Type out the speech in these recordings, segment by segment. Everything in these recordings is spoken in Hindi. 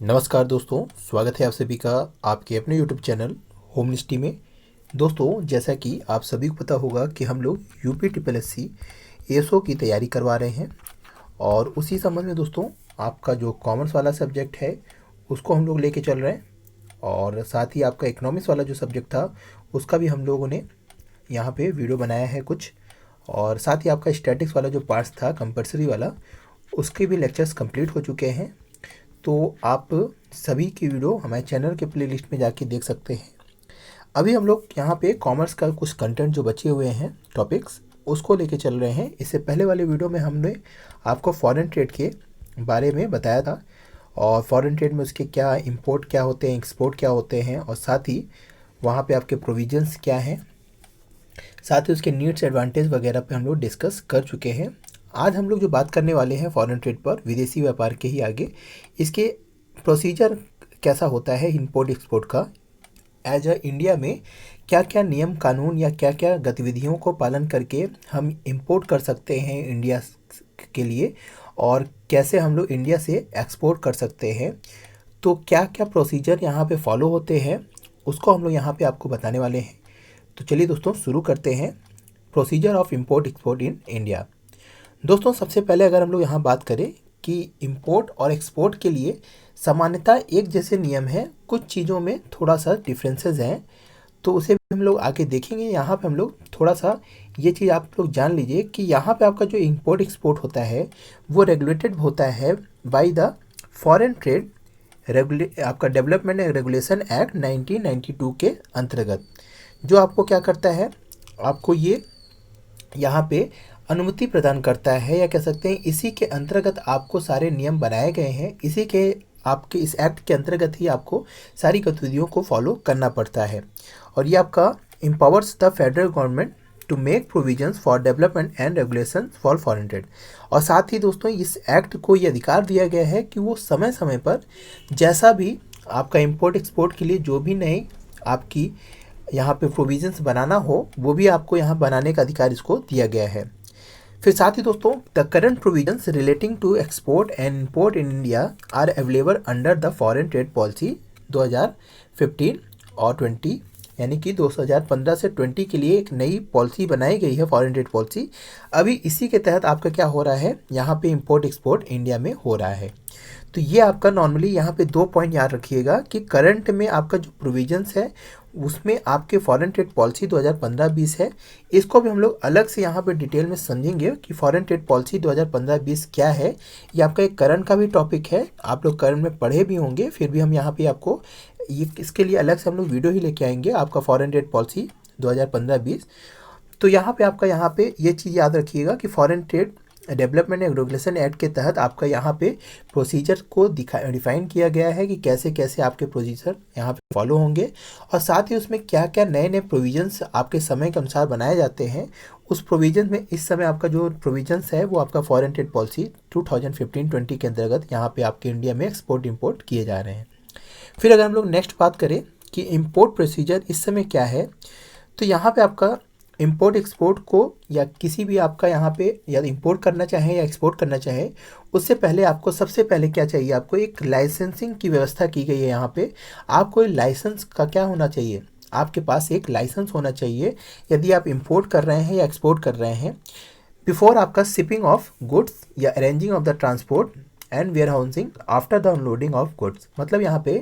नमस्कार दोस्तों, स्वागत है आप सभी का आपके अपने यूट्यूब चैनल होमनिस्टी में। दोस्तों, जैसा कि आप सभी को पता होगा कि हम लोग UP triple S C SO की तैयारी करवा रहे हैं और उसी संबंध में दोस्तों आपका जो कॉमर्स वाला सब्जेक्ट है उसको हम लोग लेके चल रहे हैं और साथ ही आपका इकोनॉमिक्स वाला जो सब्जेक्ट था उसका भी हम लोगों ने यहाँ पे वीडियो बनाया है कुछ, और साथ ही आपका स्टैटिक्स वाला जो पार्ट्स था कंपलसरी वाला उसके भी लेक्चर्स कंप्लीट हो चुके हैं। तो आप सभी की वीडियो हमारे चैनल के प्लेलिस्ट में जाके देख सकते हैं। अभी हम लोग यहाँ पे कॉमर्स का कुछ कंटेंट जो बचे हुए हैं टॉपिक्स उसको लेके चल रहे हैं। इससे पहले वाले वीडियो में हमने आपको फॉरेन ट्रेड के बारे में बताया था और फॉरेन ट्रेड में उसके क्या इंपोर्ट क्या होते हैं, एक्सपोर्ट क्या होते हैं और साथ ही वहाँ पे आपके प्रोविजंस क्या हैं, साथ ही उसके नीड्स एडवांटेज वगैरह पे हम लोग डिस्कस कर चुके हैं। आज हम लोग जो बात करने वाले हैं फॉरेन ट्रेड पर, विदेशी व्यापार के ही आगे, इसके प्रोसीजर कैसा होता है इंपोर्ट एक्सपोर्ट का, एज अ इंडिया में क्या क्या नियम कानून या क्या क्या गतिविधियों को पालन करके हम इंपोर्ट कर सकते हैं इंडिया के लिए, और कैसे हम लोग इंडिया से एक्सपोर्ट कर सकते हैं। तो क्या क्या प्रोसीजर यहाँ पे फॉलो होते हैं उसको हम लोग यहाँ पे आपको बताने वाले हैं। तो चलिए दोस्तों शुरू करते हैं। Procedure of import export in India. दोस्तों, सबसे पहले अगर हम लोग यहाँ बात करें कि इंपोर्ट और एक्सपोर्ट के लिए सामान्यतः एक जैसे नियम हैं, कुछ चीज़ों में थोड़ा सा डिफरेंसेस हैं, तो उसे भी हम लोग आगे देखेंगे। यहाँ पे हम लोग थोड़ा सा ये चीज़ आप लोग जान लीजिए कि यहाँ पे आपका जो इंपोर्ट एक्सपोर्ट होता है वो रेगुलेटेड होता है बाय द फॉरेन ट्रेड आपका डेवलपमेंट एंड रेगुलेशन एक्ट 1992 के अंतर्गत, जो आपको क्या करता है, आपको ये यहाँ पे अनुमति प्रदान करता है, या कह सकते हैं इसी के अंतर्गत आपको सारे नियम बनाए गए हैं। इसी के आपके इस एक्ट के अंतर्गत ही आपको सारी गतिविधियों को फॉलो करना पड़ता है। और ये आपका empowers the federal government to make provisions for development and regulation for foreign trade. और साथ ही दोस्तों इस एक्ट को ये अधिकार दिया गया है कि वो समय समय पर जैसा भी आपका इंपोर्ट एक्सपोर्ट के लिए जो भी नई आपकी यहाँ पे प्रोविजंस बनाना हो वो भी आपको यहाँ बनाने का अधिकार इसको दिया गया है। फिर साथ ही दोस्तों the current provisions relating to export and import in India are available under the foreign trade policy 2015 और 20, यानी कि 2015 से 20 के लिए एक नई पॉलिसी बनाई गई है फॉरेन ट्रेड पॉलिसी। अभी इसी के तहत आपका क्या हो रहा है, यहाँ पे इंपोर्ट एक्सपोर्ट इंडिया में हो रहा है। तो ये आपका नॉर्मली यहाँ पे 2 पॉइंट याद रखिएगा कि करंट में आपका जो प्रोविजंस है उसमें आपके फॉरेन ट्रेड पॉलिसी 2015-20 है। इसको भी हम लोग अलग से यहाँ पे डिटेल में समझेंगे कि फॉरेन ट्रेड पॉलिसी 2015-20 क्या है। ये आपका एक करंट का भी टॉपिक है, आप लोग करंट में पढ़े भी होंगे, फिर भी हम यहाँ पे आपको ये इसके लिए अलग से हम लोग वीडियो ही लेके आएंगे, आपका फॉरेन ट्रेड पॉलिसी 2015-20। तो यहाँ पे आपका यहाँ पे ये चीज़ याद रखिएगा कि foreign trade development and regulation act के तहत आपका यहाँ पे प्रोसीजर को डिफाइन किया गया है कि कैसे कैसे आपके प्रोसीजर यहाँ पे फॉलो होंगे, और साथ ही उसमें क्या क्या नए नए प्रोविजंस आपके समय के अनुसार बनाए जाते हैं। उस प्रोविजन में इस समय आपका जो प्रोविजंस है वो आपका फॉरेन ट्रेड पॉलिसी 2015-20 के अंतर्गत यहाँ पे आपके इंडिया में एक्सपोर्ट इंपोर्ट किए जा रहे हैं। फिर अगर हम लोग नेक्स्ट बात करें कि इंपोर्ट प्रोसीजर इस समय क्या है, तो यहाँ पे आपका इंपोर्ट एक्सपोर्ट को या किसी भी आपका यहाँ पे या इंपोर्ट करना चाहे या एक्सपोर्ट करना चाहे, उससे पहले आपको सबसे पहले क्या चाहिए, आपको एक लाइसेंसिंग की व्यवस्था की गई है। यहाँ पे आपको लाइसेंस का क्या होना चाहिए, आपके पास एक लाइसेंस होना चाहिए यदि आप इंपोर्ट कर रहे हैं या एक्सपोर्ट कर रहे हैं, बिफोर आपका शिपिंग ऑफ गुड्स या arranging of the transport and warehousing after the unloading of goods. मतलब यहाँ पे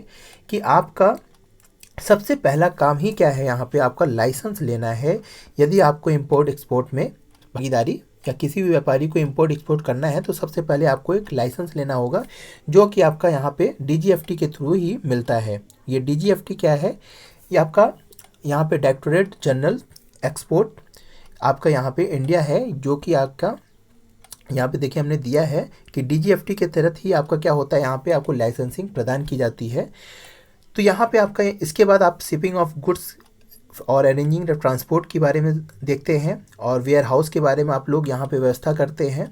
कि आपका सबसे पहला काम ही क्या है, यहाँ पे आपका लाइसेंस लेना है। यदि आपको इंपोर्ट एक्सपोर्ट में भागीदारी या किसी भी व्यापारी को इंपोर्ट एक्सपोर्ट करना है तो सबसे पहले आपको एक लाइसेंस लेना होगा, जो कि आपका यहाँ पे डीजीएफटी के थ्रू ही मिलता है। ये डीजीएफटी क्या है, ये आपका यहाँ पे डायरेक्टरेट जनरल एक्सपोर्ट आपका यहाँ पे इंडिया है, जो कि आपका यहाँ पे देखिए हमने दिया है कि डीजीएफटी के तहत ही आपका क्या होता है, यहाँ पे आपको लाइसेंसिंग प्रदान की जाती है। तो यहाँ पे आपका इसके बाद आप शिपिंग ऑफ गुड्स और अरेंजिंग द ट्रांसपोर्ट के बारे में देखते हैं, और वेयर हाउस के बारे में आप लोग यहाँ पे व्यवस्था करते हैं।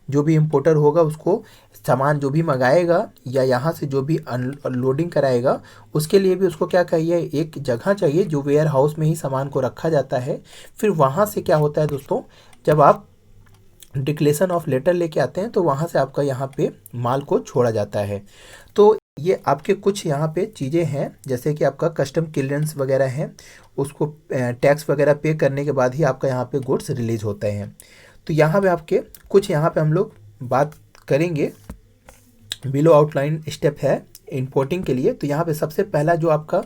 जो भी इम्पोर्टर होगा उसको सामान जो भी मंगाएगा या यहाँ से जो भी अनलोडिंग कराएगा उसके लिए भी उसको क्या चाहिए, एक जगह चाहिए जो वेयर हाउस में ही सामान को रखा जाता है। फिर वहाँ से क्या होता है दोस्तों, जब आप डिक्लेरेशन ऑफ लेटर लेके आते हैं तो वहाँ से आपका यहाँ पे माल को छोड़ा जाता है। तो ये आपके कुछ यहाँ पे चीज़ें हैं, जैसे कि आपका कस्टम क्लियरेंस वगैरह है, उसको टैक्स वगैरह पे करने के बाद ही आपका यहाँ पे गुड्स रिलीज होते हैं। तो यहाँ पे आपके कुछ यहाँ पे हम लोग बात करेंगे। बिलो आउटलाइन स्टेप है इंपोर्टिंग के लिए। तो यहाँ पे सबसे पहला जो आपका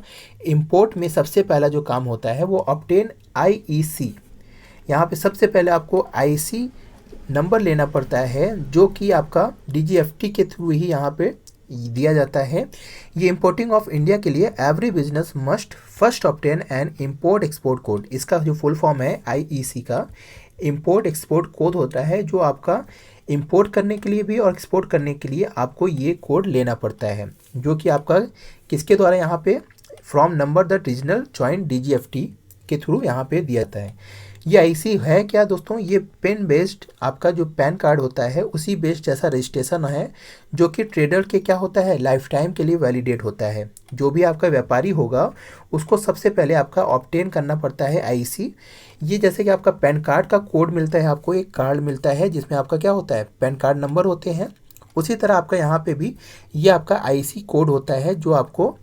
इंपोर्ट में सबसे पहला जो काम होता है वो ऑब्टेन आईईसी। यहाँ पे सबसे पहले आपको आईसी नंबर लेना पड़ता है, जो कि आपका डीजीएफटी के थ्रू ही यहाँ पे दिया जाता है। ये इंपोर्टिंग ऑफ इंडिया के लिए every business must first obtain an import export code. इसका जो फुल फॉर्म है आईईसी का, इंपोर्ट एक्सपोर्ट कोड होता है, जो आपका इंपोर्ट करने के लिए भी और एक्सपोर्ट करने के लिए आपको ये कोड लेना पड़ता है, जो कि आपका किसके द्वारा यहाँ पे from number the regional joint DGFT के थ्रू यहाँ पे दिया जाता है। ये आईसी है क्या दोस्तों? ये पेन बेस्ड आपका जो पैन कार्ड होता है उसी बेस्ड जैसा रजिस्ट्रेशन है, जो कि ट्रेडर के क्या होता है लाइफ टाइम के लिए वैलिडेट होता है। जो भी आपका व्यापारी होगा उसको सबसे पहले आपका ऑब्टेन करना पड़ता है आईसी। ये जैसे कि आपका पैन कार्ड का कोड मिलता है, आपको एक कार्ड मिलता है जिसमें आपका क्या होता है पैन कार्ड नंबर होते हैं, उसी तरह आपका यहाँ पे भी ये आपका आईसी कोड होता है, जो आपको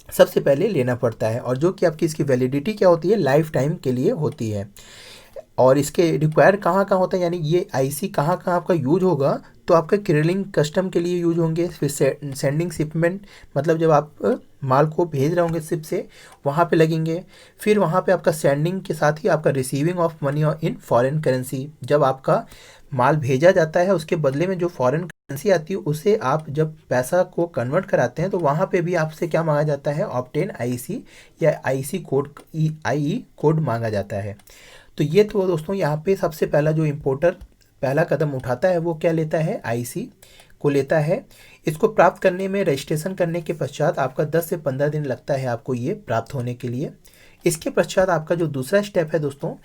सबसे पहले लेना पड़ता है, और जो कि आपकी इसकी वैलिडिटी क्या होती है लाइफ टाइम के लिए होती है। और इसके रिक्वायर कहाँ कहाँ होता है, यानी ये आईसी कहाँ कहाँ आपका यूज होगा, तो आपका क्लियरिंग कस्टम के लिए यूज होंगे, फिर सेंडिंग शिपमेंट, मतलब जब आप माल को भेज रहे होंगे शिप से वहाँ पे लगेंगे। फिर वहाँ पे आपका सेंडिंग के साथ ही आपका receiving of money in foreign currency, जब आपका माल भेजा जाता है उसके बदले में जो फॉरेन करेंसी आती है उसे आप जब पैसा को कन्वर्ट कराते हैं तो वहाँ पे भी आपसे क्या मांगा जाता है ऑब्टेन आईसी या आईसी कोड, आई कोड मांगा जाता है। तो ये तो दोस्तों यहाँ पे सबसे पहला जो इम्पोर्टर पहला कदम उठाता है वो क्या लेता है, आईसी को लेता है। इसको प्राप्त करने में रजिस्ट्रेशन करने के पश्चात आपका 10 से 15 दिन लगता है आपको ये प्राप्त होने के लिए। इसके पश्चात आपका जो दूसरा स्टेप है दोस्तों,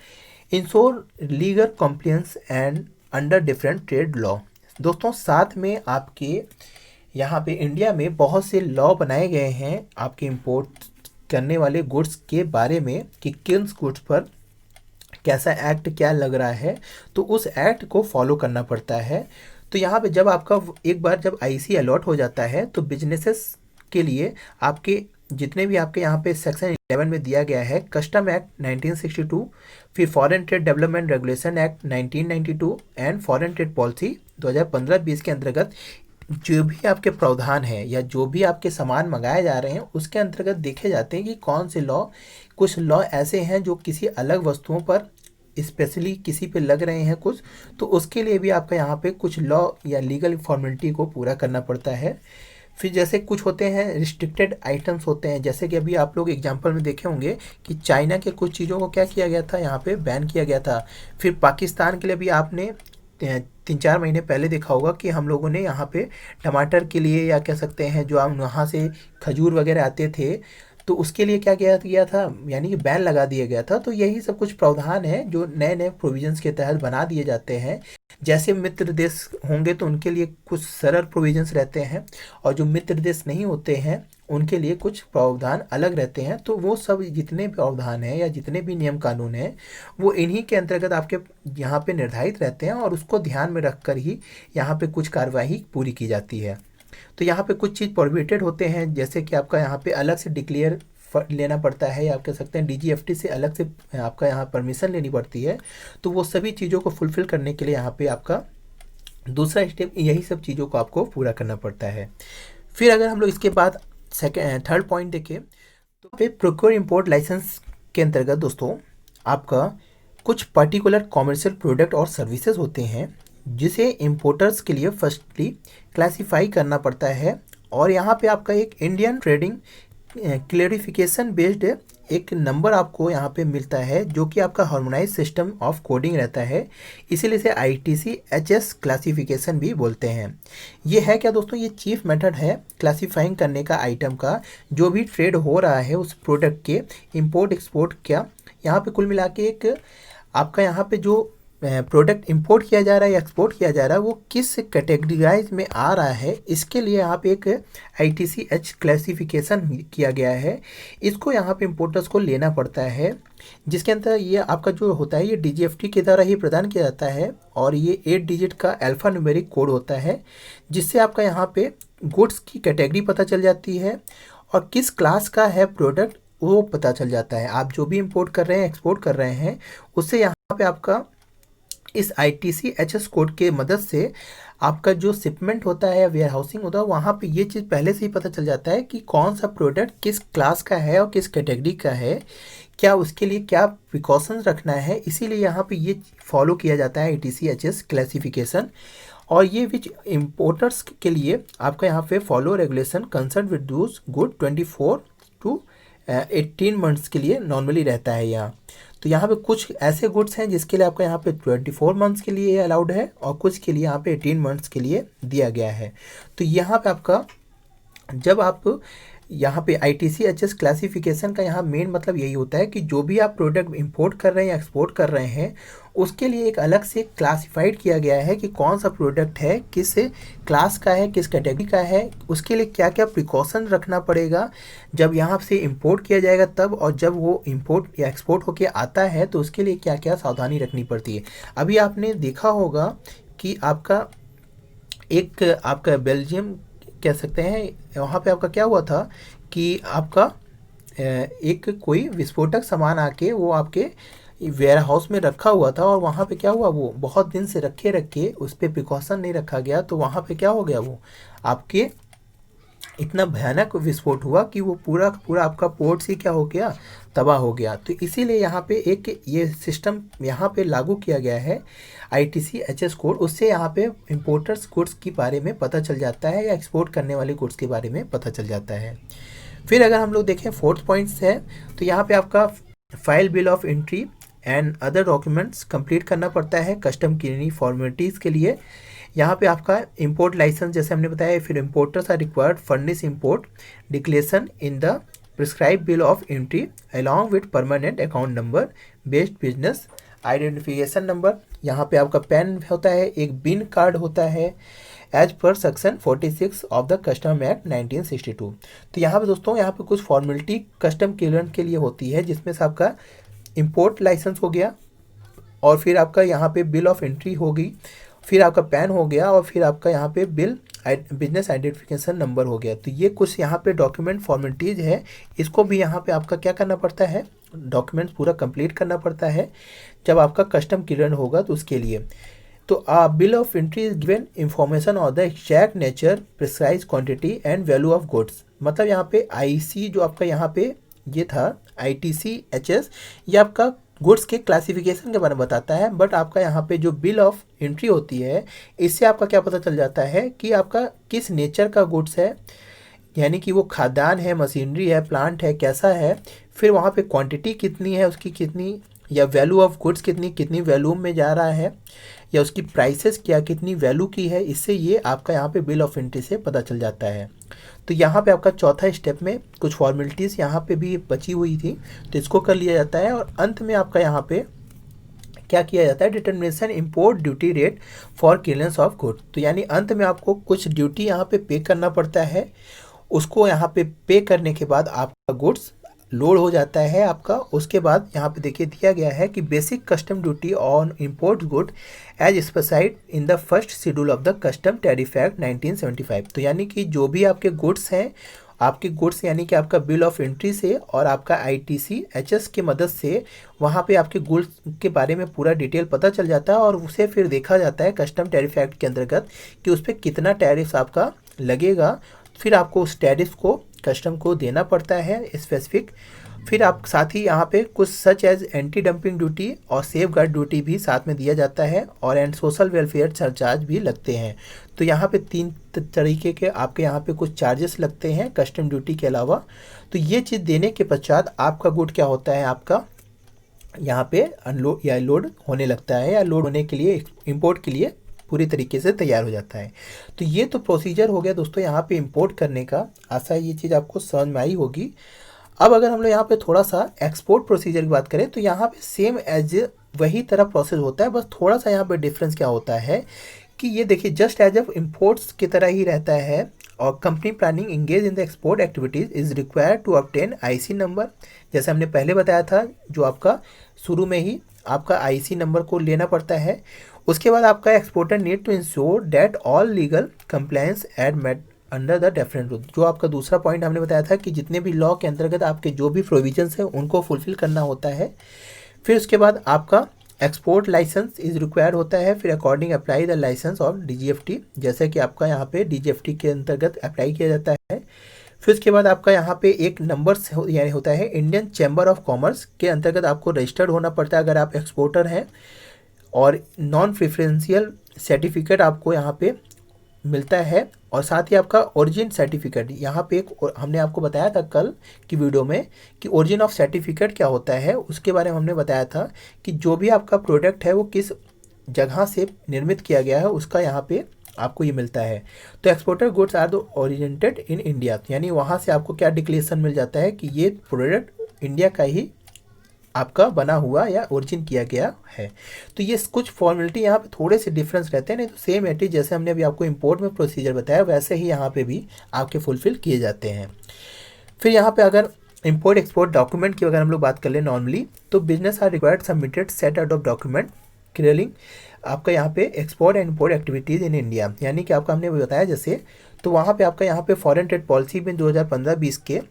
ensure legal compliance and under different trade law. दोस्तों साथ में आपके यहाँ पे इंडिया में बहुत से लॉ बनाए गए हैं आपके इंपोर्ट करने वाले गुड्स के बारे में, कि किन गुड्स पर कैसा एक्ट क्या लग रहा है, तो उस एक्ट को फॉलो करना पड़ता है। तो यहाँ पे जब आपका एक बार जब आईसी अलॉट हो जाता है तो बिजनेसेस के लिए आपके जितने भी आपके यहाँ पे सेक्शन 11 में दिया गया है, कस्टम एक्ट 1962, फिर foreign trade development regulation act 1992 and foreign trade policy 2015-20 के अंतर्गत जो भी आपके प्रावधान है या जो भी आपके सामान मंगाए जा रहे हैं उसके अंतर्गत देखे जाते हैं कि कौन से लॉ, कुछ लॉ ऐसे हैं जो किसी अलग वस्तुओं पर स्पेशली किसी पे लग रहे हैं कुछ, तो उसके लिए भी आपका यहाँ पे कुछ लॉ या लीगल फॉर्मेलिटी को पूरा करना पड़ता है। फिर जैसे कुछ होते हैं रिस्ट्रिक्टेड आइटम्स होते हैं, जैसे कि अभी आप लोग एग्जांपल में देखे होंगे कि चाइना के कुछ चीज़ों को क्या किया गया था, यहाँ पे बैन किया गया था। फिर पाकिस्तान के लिए भी आपने 3-4 महीने पहले देखा होगा कि हम लोगों ने यहाँ पे टमाटर के लिए या कह सकते हैं जो हम वहाँ से खजूर वगैरह आते थे तो उसके लिए क्या किया गया था, यानी कि बैन लगा दिया गया था। तो यही सब कुछ प्रावधान है जो नए नए प्रोविजंस के तहत बना दिए जाते हैं। जैसे मित्र देश होंगे तो उनके लिए कुछ सरल प्रोविजंस रहते हैं, और जो मित्र देश नहीं होते हैं उनके लिए कुछ प्रावधान अलग रहते हैं। तो वो सब जितने प्रावधान हैं या जितने भी नियम कानून हैं वो इन्हीं के अंतर्गत आपके यहाँ पे निर्धारित रहते हैं, और उसको ध्यान में रखकर ही यहाँ पे कुछ कार्यवाही पूरी की जाती है। तो यहाँ पे कुछ चीज़ प्रोहिबिटेड होते हैं, जैसे कि आपका यहाँ पे अलग से डिक्लेयर लेना पड़ता है, या आप कह सकते हैं डीजीएफटी से अलग से आपका यहाँ परमिशन लेनी पड़ती है। तो वो सभी चीज़ों को फुलफ़िल करने के लिए यहाँ पे आपका दूसरा स्टेप यही सब चीज़ों को आपको पूरा करना पड़ता है। फिर अगर हम लोग इसके बाद थर्ड पॉइंट देखें तो पे प्रोक्योर इंपोर्ट लाइसेंस के अंतर्गत दोस्तों आपका कुछ पर्टिकुलर कॉमर्शियल प्रोडक्ट और सर्विसेज होते हैं जिसे इंपोर्टर्स के लिए फर्स्टली क्लासिफाई करना पड़ता है, और यहाँ पे आपका एक इंडियन ट्रेडिंग क्लेरिफिकेशन बेस्ड एक नंबर आपको यहाँ पे मिलता है, जो कि आपका हार्मोनाइज सिस्टम ऑफ कोडिंग रहता है, इसीलिए इसे ITC HS क्लासिफिकेशन भी बोलते हैं। ये है क्या दोस्तों, ये चीफ मेथड है क्लासिफाइंग करने का आइटम का, जो भी ट्रेड हो रहा है उस प्रोडक्ट के इंपोर्ट एक्सपोर्ट क्या, यहाँ पे कुल मिला के एक आपका यहाँ पे जो प्रोडक्ट इंपोर्ट किया जा रहा है या एक्सपोर्ट किया जा रहा है वो किस कैटेगराइज में आ रहा है, इसके लिए यहाँ पे एक ITC H क्लासिफिकेशन किया गया है। इसको यहाँ पे इंपोर्टर्स को लेना पड़ता है, जिसके अंदर ये आपका जो होता है ये DGFT के द्वारा ही प्रदान किया जाता है, और ये 8 डिजिट का अल्फा न्यूमेरिक कोड होता है, जिससे आपका यहाँ पे गुड्स की कैटेगरी पता चल जाती है और किस क्लास का है प्रोडक्ट वो पता चल जाता है। आप जो भी इंपोर्ट कर रहे हैं, एक्सपोर्ट कर रहे हैं, उससे यहाँ पे आपका इस ITC-HS कोड के मदद से आपका जो शिपमेंट होता है या वेयर हाउसिंग होता है, वहाँ पे ये चीज़ पहले से ही पता चल जाता है कि कौन सा प्रोडक्ट किस क्लास का है और किस कैटेगरी का है, क्या उसके लिए क्या प्रिकॉशंस रखना है। इसीलिए यहाँ पे ये फॉलो किया जाता है ITC-HS क्लासिफिकेशन। और ये विच इम्पोर्टर्स के लिए आपका यहाँ पे follow regulation concern with those good 24 to 18 months के लिए नॉर्मली रहता है यहाँ। तो यहाँ पे कुछ ऐसे गुड्स हैं जिसके लिए आपका यहाँ पे 24 मंथ्स के लिए अलाउड है और कुछ के लिए यहाँ पे 18 मंथ्स के लिए दिया गया है। तो यहाँ पे आपका जब आप यहाँ पे ITC-HS क्लासिफिकेशन का यहाँ मेन मतलब यही होता है कि जो भी आप प्रोडक्ट इंपोर्ट कर रहे हैं या एक्सपोर्ट कर रहे हैं, उसके लिए एक अलग से क्लासिफाइड किया गया है कि कौन सा प्रोडक्ट है, किस क्लास का है, किस कैटेगरी का है, उसके लिए क्या क्या प्रिकॉशन रखना पड़ेगा जब यहाँ से इंपोर्ट किया जाएगा तब, और जब वो इंपोर्ट या एक्सपोर्ट होके आता है तो उसके लिए क्या क्या सावधानी रखनी पड़ती है। अभी आपने देखा होगा कि आपका बेल्जियम कह सकते हैं, वहाँ पे आपका क्या हुआ था कि आपका एक कोई विस्फोटक सामान आके वो आपके वेयर हाउस में रखा हुआ था और वहाँ पे क्या हुआ, वो बहुत दिन से रखे रखे उस पर प्रिकॉशन नहीं रखा गया, तो वहाँ पे क्या हो गया, वो आपके इतना भयानक विस्फोट हुआ कि वो पूरा पूरा आपका पोर्ट ही क्या हो गया, तबाह हो गया। तो इसीलिए यहाँ पे एक ये सिस्टम यहाँ पे लागू किया गया है ITC-HS कोड। उससे यहाँ पे इम्पोर्टर्स गुड्स के बारे में पता चल जाता है या एक्सपोर्ट करने वाले गुड्स के बारे में पता चल जाता है। फिर अगर हम लोग देखें फोर्थ पॉइंट्स है, तो यहाँ पे आपका file bill of entry and other documents complete करना पड़ता है कस्टम की फॉर्मेलिटीज़ के लिए। यहाँ पे आपका इंपोर्ट लाइसेंस जैसे हमने बताया, फिर importers are required furnish import declaration in the prescribe bill of entry along with permanent account number based business identification number. यहाँ पे आपका पैन होता है, एक बिन कार्ड होता है as per section 46 of the custom act 1962। तो यहाँ पे दोस्तों यहाँ पे कुछ फॉर्मेलिटी कस्टम क्लियरेंस के लिए होती है, जिसमें से आपका इंपोर्ट लाइसेंस हो गया और फिर आपका यहाँ पे बिल ऑफ एंट्री होगी, फिर आपका पैन हो गया और फिर आपका यहाँ पे बिजनेस आइडेंटिफिकेशन नंबर हो गया। तो ये कुछ यहाँ पे डॉक्यूमेंट फॉर्मेलिटीज़ है, इसको भी यहाँ पे आपका क्या करना पड़ता है, डॉक्यूमेंट्स पूरा कंप्लीट करना पड़ता है जब आपका कस्टम क्लियर होगा तो उसके लिए। तो bill of entry is given information of the exact nature, precise quantity and value of goods. मतलब यहाँ पे IC जो आपका यहाँ पे ये था ITC-HS, ये आपका गुड्स के क्लासिफिकेशन के बारे में बताता है, बट आपका यहाँ पे जो बिल ऑफ एंट्री होती है, इससे आपका क्या पता चल जाता है कि आपका किस नेचर का गुड्स है, यानी कि वो खाद्यान्न है, मशीनरी है, प्लांट है, कैसा है, फिर वहाँ पे क्वांटिटी कितनी है उसकी, कितनी, या वैल्यू ऑफ गुड्स कितनी वैल्यू में जा रहा है, या उसकी प्राइसेस क्या कितनी वैल्यू की है। इससे ये आपका यहाँ पे बिल ऑफ एंट्री से पता चल जाता है। तो यहाँ पे आपका चौथा स्टेप में कुछ फॉर्मेलिटीज़ यहाँ पे भी बची हुई थी, तो इसको कर लिया जाता है। और अंत में आपका यहाँ पे क्या किया जाता है, determination import duty rate for clearance of good. तो यानी अंत में आपको कुछ ड्यूटी यहाँ पे पे करना पड़ता है, उसको यहाँ पे करने के बाद आपका गुड्स लोड हो जाता है आपका। उसके बाद यहाँ पे देखिए दिया गया है कि basic custom duty on import good as specified in the first schedule of the custom tariff act 1975। तो यानी कि जो भी आपके गुड्स हैं, आपके गुड्स यानी कि आपका बिल ऑफ एंट्री से और आपका ITC-HS की मदद से वहाँ पे आपके गुड्स के बारे में पूरा डिटेल पता चल जाता है और उसे फिर देखा जाता है कस्टम टैरिफ एक्ट के अंतर्गत कि उस पर कितना टैरिफ आपका लगेगा। फिर आपको उस टैरिफ को कस्टम को देना पड़ता है स्पेसिफिक। फिर आप साथ ही यहाँ पे कुछ such as anti dumping duty और सेफ गार्ड ड्यूटी भी साथ में दिया जाता है और एंड सोशल वेलफेयर सरचार्ज भी लगते हैं। तो यहाँ पे 3 तरीके के आपके यहाँ पे कुछ चार्जेस लगते हैं कस्टम ड्यूटी के अलावा। तो ये चीज़ देने के पश्चात आपका गुड क्या होता है, आपका यहाँ पे अनलोड या लोड होने लगता है, या लोड होने के लिए इंपोर्ट के लिए पूरी तरीके से तैयार हो जाता है। तो ये तो प्रोसीजर हो गया दोस्तों यहाँ पे इंपोर्ट करने का। आशा ये चीज़ आपको समझ में आई होगी। अब अगर हम लोग यहाँ पे थोड़ा सा एक्सपोर्ट प्रोसीजर की बात करें तो यहाँ पे सेम एज वही तरह प्रोसेस होता है, बस थोड़ा सा यहाँ पे डिफरेंस क्या होता है कि ये देखिए जस्ट एज ऑफ इम्पोर्ट्स की तरह ही रहता है। और company planning engage in the export activities is required to obtain IC number, जैसे हमने पहले बताया था, जो आपका शुरू में ही आपका IC नंबर को लेना पड़ता है। उसके बाद आपका exporter need to ensure that all legal compliance and under the different rule. जो आपका दूसरा पॉइंट हमने बताया था कि जितने भी लॉ के अंतर्गत आपके जो भी प्रोविजंस हैं उनको फुलफिल करना होता है। फिर उसके बाद आपका एक्सपोर्ट लाइसेंस इज रिक्वायर्ड होता है। फिर according apply the license of DGFT, जैसे कि आपका यहाँ पे DGFT के अंतर्गत अप्लाई किया जाता है। फिर उसके बाद आपका यहाँ पे एक नंबर यानी होता है इंडियन चैम्बर ऑफ कॉमर्स के अंतर्गत आपको रजिस्टर्ड होना पड़ता है अगर आप एक्सपोर्टर हैं। और नॉन प्रेफरेंशियल सर्टिफिकेट आपको यहाँ पे मिलता है। और साथ ही आपका ओरिजिन सर्टिफिकेट, यहाँ पे एक हमने आपको बताया था कल की वीडियो में कि ओरिजिन ऑफ सर्टिफिकेट क्या होता है, उसके बारे में हमने बताया था कि जो भी आपका प्रोडक्ट है वो किस जगह से निर्मित किया गया है उसका यहाँ पे आपको ये मिलता है। तो exporter goods are the originated in India, यानी वहाँ से आपको क्या डिक्लेरेशन मिल जाता है कि ये प्रोडक्ट इंडिया का ही आपका बना हुआ या ओरिजिन किया गया है। तो ये कुछ फॉर्मेलिटी यहाँ पे थोड़े से डिफरेंस रहते हैं, नहीं तो सेम एट इज जैसे हमने अभी आपको इंपोर्ट में प्रोसीजर बताया वैसे ही यहाँ पे भी आपके फुलफिल किए जाते हैं। फिर यहाँ पे अगर इंपोर्ट एक्सपोर्ट डॉक्यूमेंट की अगर हम लोग बात कर लें नॉर्मली, तो business are required submitted set out of document clearing आपका यहाँ पे export and import activities in India, यानी कि आपका हमने बताया जैसे, तो वहाँ पे आपका यहाँ पे फॉरेन ट्रेड पॉलिसी में 2015-20 के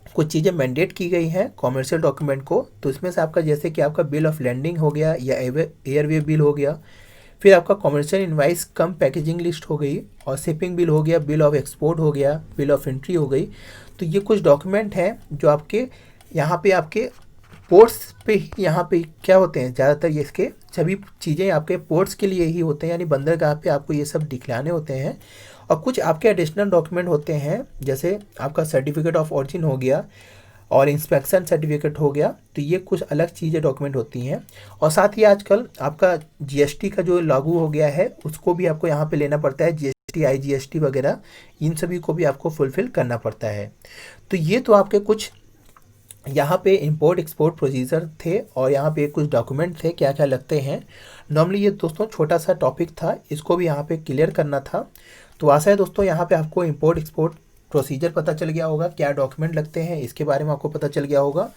कुछ चीज़ें मैंडेट की गई हैं कॉमर्शियल डॉक्यूमेंट को। तो इसमें से आपका जैसे कि आपका बिल ऑफ लैंडिंग हो गया या एयरवे बिल हो गया, फिर आपका कॉमर्शियल इनवाइस कम पैकेजिंग लिस्ट हो गई, और शिपिंग बिल हो गया, बिल ऑफ एक्सपोर्ट हो गया, बिल ऑफ एंट्री हो गई। तो ये कुछ डॉक्यूमेंट हैं जो आपके यहाँ पे आपके पोर्ट्स पे यहाँ पे क्या होते हैं, ज़्यादातर ये इसके सभी चीज़ें आपके पोर्ट्स के लिए ही होते हैं, यानी बंदरगाह पे आपको ये सब दिखलाने होते हैं। और कुछ आपके एडिशनल डॉक्यूमेंट होते हैं जैसे आपका सर्टिफिकेट ऑफ ऑरिजिन हो गया और इंस्पेक्शन सर्टिफिकेट हो गया, तो ये कुछ अलग चीज़ें डॉक्यूमेंट होती हैं। और साथ ही आजकल आपका GST का जो लागू हो गया है उसको भी आपको यहाँ पे लेना पड़ता है, GST IGST वगैरह, इन सभी को भी आपको फुलफिल करना पड़ता है। तो ये तो आपके कुछ यहाँ पे इंपोर्ट एक्सपोर्ट प्रोसीजर थे और यहाँ पे कुछ डॉक्यूमेंट थे क्या क्या लगते हैं। नॉर्मली ये दोस्तों छोटा सा टॉपिक था, इसको भी यहाँ पे क्लियर करना था। तो आशा है दोस्तों यहाँ पे आपको इंपोर्ट एक्सपोर्ट प्रोसीजर पता चल गया होगा, क्या डॉक्यूमेंट लगते हैं इसके बारे में आपको पता चल गया होगा।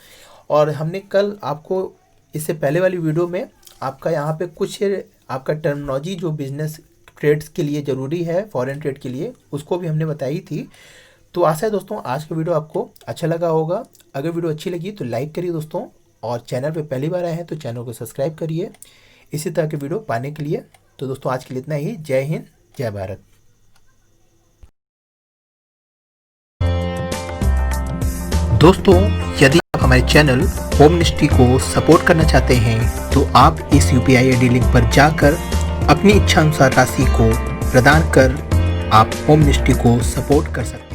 और हमने कल आपको इससे पहले वाली वीडियो में आपका यहाँ पे कुछ आपका टर्मिनोलॉजी जो बिजनेस ट्रेड्स के लिए ज़रूरी है, फॉरेन ट्रेड के लिए, उसको भी हमने बताई थी। तो आशा है दोस्तों आज का वीडियो आपको अच्छा लगा होगा। अगर वीडियो अच्छी लगी तो लाइक करिए दोस्तों, और चैनल पे पहली बार आए हैं तो चैनल को सब्सक्राइब करिए इसी तरह के वीडियो पाने के लिए। तो दोस्तों आज के लिए इतना ही। जय हिंद, जय भारत। दोस्तों यदि आप हमारे चैनल होम मिनिस्ट्री को सपोर्ट करना चाहते हैं तो आप इस UPI ID लिंक पर जाकर अपनी इच्छा अनुसार राशि को प्रदान कर आप होम मिनिस्ट्री को सपोर्ट कर सकते हैं।